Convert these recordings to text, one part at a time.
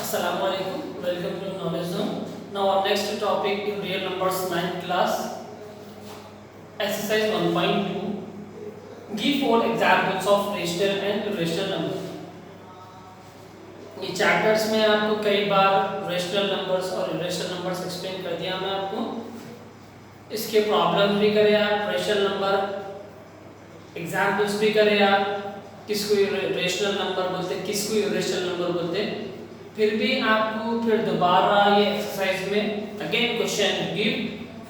Assalamualaikum. Welcome to Knowledge Zone. Now our next topic in real numbers 9th class. Exercise 1.2. Give 4 examples of rational and irrational number. ये chapters में आपको कई बार rational numbers और irrational numbers explain कर दिया मैं आपको. इसके प्रॉब्लम भी करे आप, रेशनल नंबर एग्जाम्पल्स भी करे आप, किसको रेशनल नंबर बोलते हैं, किसको इरेशनल नंबर बोलते हैं. फिर भी आपको फिर दोबारा ये एक्सरसाइज में again question give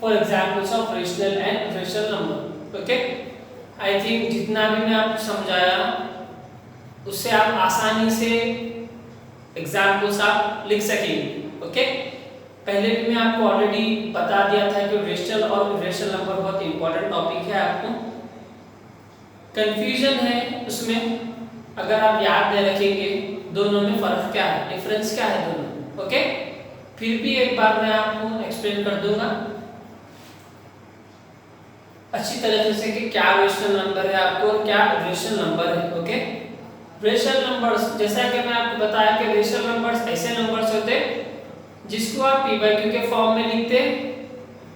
for examples of rational and irrational number. Okay, I think जितना भी मैं आपको समझाया उससे आप आसानी से एग्जाम्पल्स आप लिख सकेंगे. ओके, पहले भी मैं आपको ऑलरेडी बता दिया था कि रेशनल और इरेशनल नंबर बहुत इंपॉर्टेंट टॉपिक है. आपको कंफ्यूजन है उसमें, अगर आप याद नहीं रखेंगे दोनों में फर्क क्या है, डिफरेंस क्या है दोनों. ओके, फिर भी एक बार मैं आपको एक्सप्लेन कर दूंगा अच्छी तरीके से कि क्या रेशनल नंबर है आपको और क्या इरेशनल नंबर है. ओके, रेशनल नंबर्स जैसा कि मैं आपको बताया कि रेशनल नंबर्स ऐसे नंबर्स होते जिसको आप p by q के फॉर्म में लिखते,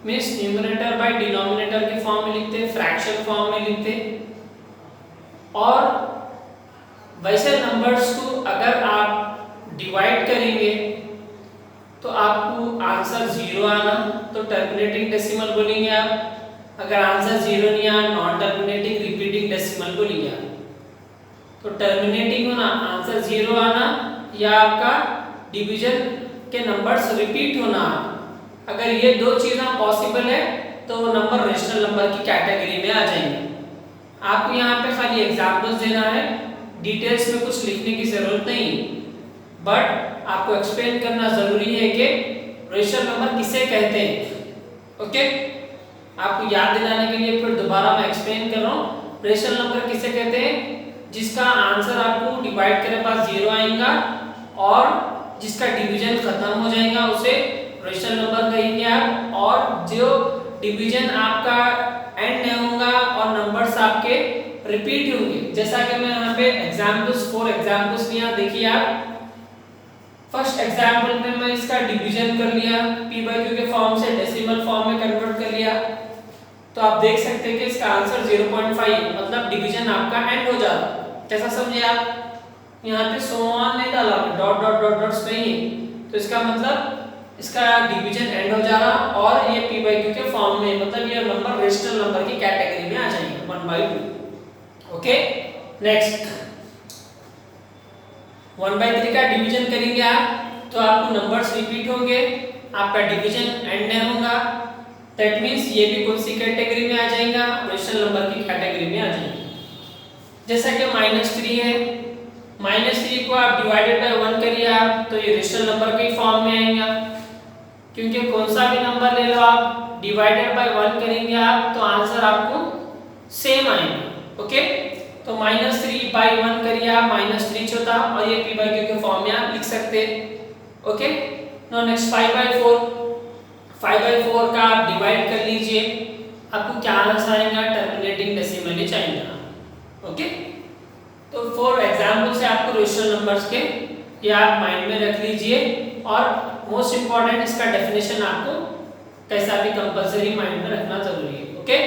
मींस न्यूमरेटर बाय डिनोमिनेटर के फॉर्म में लिखते, फ्रैक्शन फॉर्म में लिखते. और वैसे नंबर्स को अगर आप डिवाइड करेंगे तो आपको आंसर 0 आना, तो टर्मिनेटिंग डेसिमल बोलेंगे आप. अगर आंसर 0 नहीं आया, नॉन टर्मिनेटिंग रिपीटिंग डेसिमल बोलेंगे आप. तो टर्मिनेटिंग होना, आंसर 0 आना, या आपका डिवीजन के नंबर्स रिपीट होना. अगर ये दो चीज़ें पॉसिबल है तो वो नंबर रेशनल नंबर की कैटेगरी में आ जाएंगे. आपको यहाँ पे खाली एग्जांपल्स देना है, डिटेल्स में कुछ लिखने की जरूरत नहीं, बट आपको एक्सप्लेन करना जरूरी है कि रेशनल नंबर किसे कहते हैं. ओके, आपको याद दिलाने के लिए फिर दोबारा मैं एक्सप्लेन कर रहा हूँ. रेशनल नंबर किसे कहते हैं, जिसका आंसर आपको डिवाइड करने पास 0 आएगा और जिसका डिवीजन खत्म हो जाएगा उसे रेशनल नंबर कहेंगे आप. और जो डिवीजन आपका एंड नहीं होगा और नंबर्स आपके रिपीट होंगे, जैसा कि मैं यहाँ पे एग्जाम्पल्स 4 एग्जाम्पल्स लिया. देखिए आप, फर्स्ट एग्जाम्पल में मैं इसका डिवीजन कर लिया, p by q के फॉर्म से डेसिमल फॉर्म में कन्वर्ट कर लिया. तो आप देख सकते हैं कि इसका आंसर 0.5, मतलब डिवीजन आपका एंड हो जाता. कैसा समझे आप, यहाँ पे सो ऑन नहीं डाला, डॉट डॉट डॉट डॉट्स नहीं है, तो इसका मतलब इसका डिवीजन एंड हो जा रहा और ये p by q के फॉर्म में, मतलब ये नंबर रेशनल नंबर की कैटेगरी में आ जाएंगे 1/2. ओके, नेक्स्ट 1/3 का डिवीजन करेंगे आप तो आपको नंबर्स रिपीट होंगे, आपका डिवीजन एंड नहीं होगा. दैट मींस ये भी कौन सी कैटेगरी में आ जाएगा, रेशनल नंबर की कैटेगरी में आ जाएगा. जैसा कि -3 है, -3 को आप डिवाइडेड बाय 1 करिए आप तो ये रेशनल नंबर के फॉर्म में आएगा, क्योंकि कौन सा भी नंबर ले लो आप डिवाइडेड बाय 1 करेंगे आप तो आंसर आपको सेम आएगा. ओके, तो -3 by 1 करिए आप, -3 होता और ये p by q के फॉर्म में आप लिख सकते. Okay, no next 5/4. 5/4 का आप डिवाइड कर लीजिए, आपको क्या आंसर आएगा, टर्मिनेटिंग डेसिमल ही आएगा. ओके, तो 4 एग्जांपल से आपको रेशनल नंबर्स के ये आप माइंड में रख लीजिए. और मोस्ट इंपॉर्टेंट इसका डेफिनेशन आपको कैसा भी कंपलसरी माइंड में रखना जरूरी है. ओके,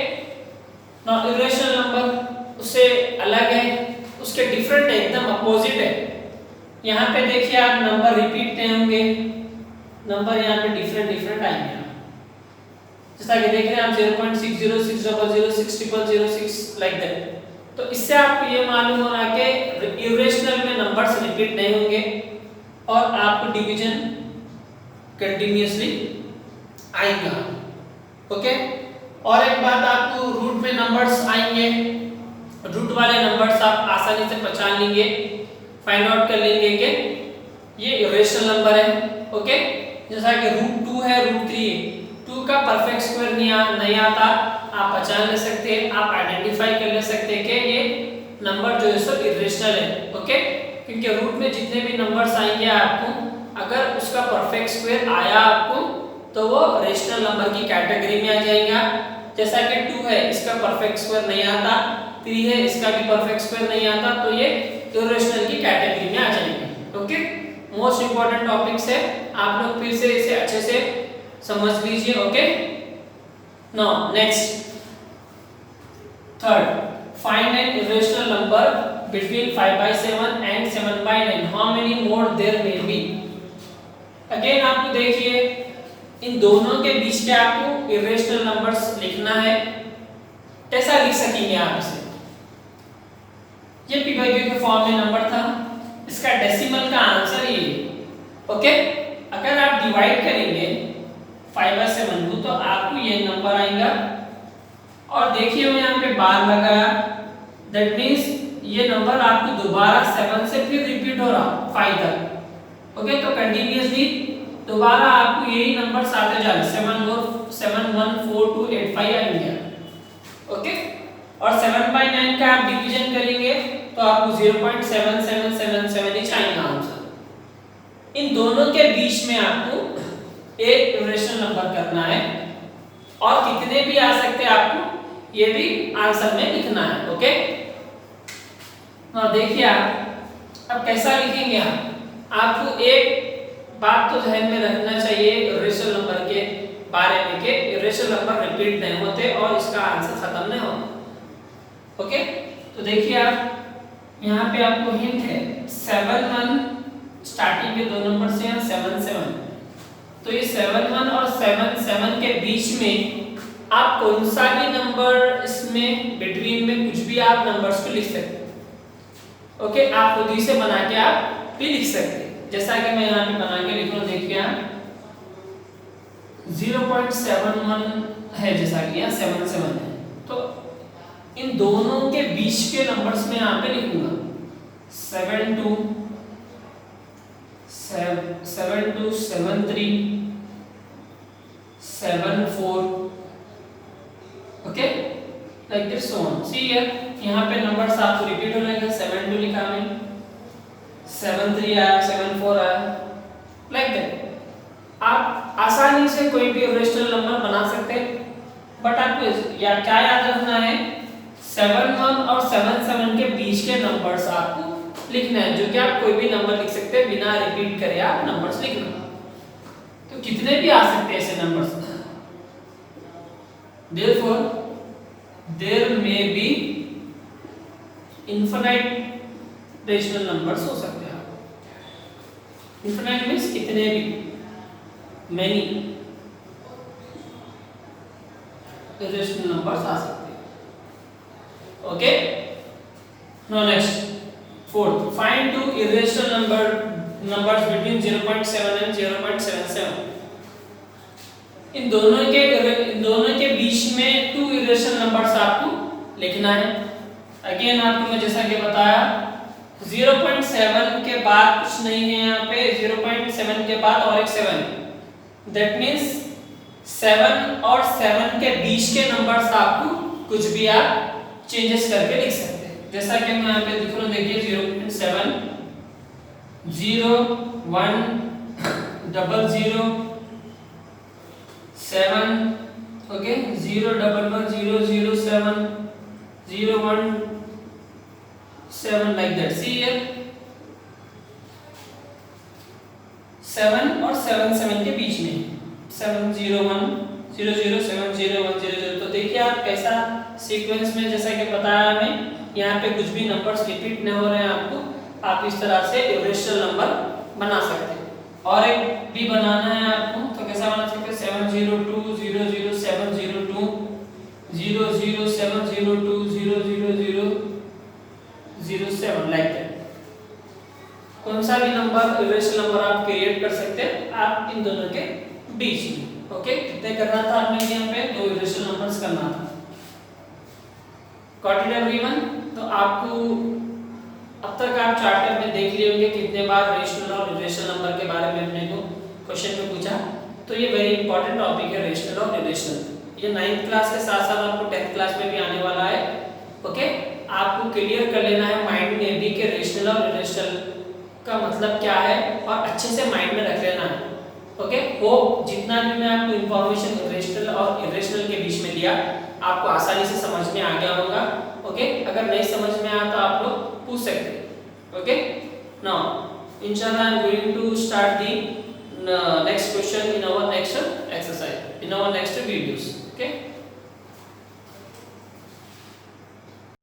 नाउ इरेशनल नंबर उससे अलग है, उसके डिफरेंट है, एकदम अपोजिट है. यहाँ पे देखिए आप, नंबर रिपीट नहीं होंगे, नंबर यहाँ पे डिफरेंट आएंगे. जैसा कि देख रहे हैं आप 0.60, 600, 60006 लाइक दैट. तो इससे आपको ये मालूम हो रहा है कि इरेशनल में नंबर्स रिपीट नहीं होंगे और आपको डिवीजन कंटिन्यूअसली आएगा. ओके, और एक बात, आपको रूट में नंबर्स आएंगे, रूट वाले नंबर्स आप आसानी से पहचान लेंगे, फाइंड आउट कर लेंगे कि ये इरेशनल नंबर है. ओके, जैसा कि √2 है, √3 है, 2 का परफेक्ट स्क्वायर नहीं आता, आप पहचान ले सकते हैं, आप आइडेंटिफाई कर ले सकते हैं कि ये नंबर जो है सो इरेशनल है. ओके, क्योंकि रूट में जितने भी नंबर्स आएंगे आपको, अगर उसका परफेक्ट स्क्वायर आया आपको तो वो रेशनल नंबर की कैटेगरी में आ जाएगा. जैसा कि 2 है, इसका परफेक्ट स्क्वायर नहीं आता, 3 है, इसका भी परफेक्ट स्क्वायर नहीं आता, तो ये इरेशनल की कैटेगरी में आ जाएंगे. ओके, मोस्ट इंपॉर्टेंट टॉपिक्स है, आप लोग फिर से इसे अच्छे से समझ लीजिए। Okay, now next third, find an irrational number between 5/7 and 7/9, how many more there may be. Again आपको देखिए इन दोनों के बीच के आपको इरेशनल नंबर्स लिखना है। कैसा लिख सकेंगे आप इसे, ये p/q के फॉर्म में नंबर था, इसका डेसिमल का आंसर ये। ओके, अगर आप डिवाइड करेंगे 5/7 को तो आपको ये नंबर आएगा, और देखिए मैं यहाँ पे बार लगाया, दैट मीन्स ये नंबर आपको दोबारा 7 से फिर रिपीट हो रहा 5 तक। ओके, तो कंटिन्यूअसली दोबारा आपको यही नंबर आते जा रहे 7 1 4 2 8 5 आएंगे। ओके, और 7/9 का आप डिवीजन करेंगे तो आपको 0.7777 ही आएगा आंसर। इन दोनों के बीच में आपको एक इरेशनल नंबर करना है, और कितने भी आ सकते हैं आपको ये भी आंसर में लिखना है। ओके, देखिए आप अब कैसा लिखेंगे आपको एक बात तो ध्यान में रखना चाहिए इरेशनल नंबर के बारे में कि इरेशनल नंबर रिपीट नहीं होते और इसका आंसर खत्म नहीं होता। ओके, तो देखिए आप यहाँ पे आपको हिंट है 7 1 स्टार्टिंग के दो नंबर से हैं 7 7, तो ये 7 1 और 7 7 के बीच में आप कौन सा भी नंबर इसमें बिटवीन में कुछ भी आप नंबर्स को लिख सकते हैं। ओके, आप खुद ही से बना के आप भी लिख सकते हैं, जैसा कि मैं यहाँ पे बना के लिख रहा हूँ। देखिए आप 0.71 है, जैसा कि यहाँ 7 7 है, तो इन दोनों के बीच के नंबर्स में यहाँ पे लिखूंगा 7 2 7 3 7 4। Okay, like this so on. See here, यहाँ पे नंबर्स आपको रिपीट हो जाएंगे। 7 2 लिखा मैंने, 7 3 आया, 7 4 आया, लाइक दैट। आप आसानी से कोई भी इरेशनल नंबर बना सकते हैं, बट आपको या क्या याद रखना है 7 1 और 7 7 के बीच के नंबर्स आपको लिखना है, जो कि आप कोई भी नंबर लिख सकते हैं बिना रिपीट करे आप नंबर्स लिखना। तो कितने भी आ सकते हैं ऐसे numbers, therefore there may be infinite rational numbers हो सकते हैं। इनफिनिट मींस कितने भी, many रेशनल नंबर्स आ सकते हैं। Okay, now next fourth, find two irrational numbers between 0.7 and 0.77। इन दोनों के बीच में टू इरेशनल नंबर्स आपको लिखना है। अगेन आपको मैं जैसा कि बताया 0.7 के बाद कुछ नहीं है, यहाँ पे 0.7 के बाद और एक 7, दैट मीन्स 7 और 7 के बीच के नंबर्स आपको कुछ भी आप चेंजेस करके लिख सकते हैं, जैसा कि मैं यहाँ पे लिख रहा हूँ। देखिए 0.7 0 1 0 0 7, okay 0 1 1 0 0 7 0 1 7, like that। See here 7 और 7 7 के बीच में 7 0 1 0 0 7 0 1 0 0। तो देखिए आप कैसा सीक्वेंस में, जैसा कि बताया हमें यहाँ पे कुछ भी नंबर्स रिपीट नहीं हो रहे हैं आपको, आप इस तरह से इरेशनल नंबर बना सकते हैं। और एक भी बनाना है आपको, तो कैसा बना सकते हैं 7 0 2 0 0 7 0 2 0 0 7 0 2 0 0 0 0 7, लाइक दैट। कौन सा भी नंबर इरेशनल नंबर आप क्रिएट कर सकते हैं आप इन दोनों के बीच में। ओके, कितने करना था आपने यहाँ पे, दो इरेशनल नंबर्स करना था। Got it everyone? तो आपको अब तक आप चार्टर में देख लिए होंगे कितने बार रेशनल और इरेशनल नंबर के बारे में अपने को क्वेश्चन में पूछा। तो ये वेरी इंपॉर्टेंट टॉपिक है रेशनल और इरेशनल। ये 9th क्लास के साथ साथ आपको 10th क्लास में भी आने वाला है। ओके, आपको क्लियर कर लेना है माइंड में भी कि रेशनल और इरेशनल का मतलब क्या है, और अच्छे से माइंड में रख लेना है। ओके, वो जितना भी मैं आपको इंफॉर्मेशन रेशनल और इरेशनल के बीच में दिया आपको आसानी से समझ में आ गया होगा। ओके, अगर नहीं समझ में आया तो आप लोग पूछ सकते हैं। Okay, now inshallah I am going to start the next question in our next exercise, in our next videos.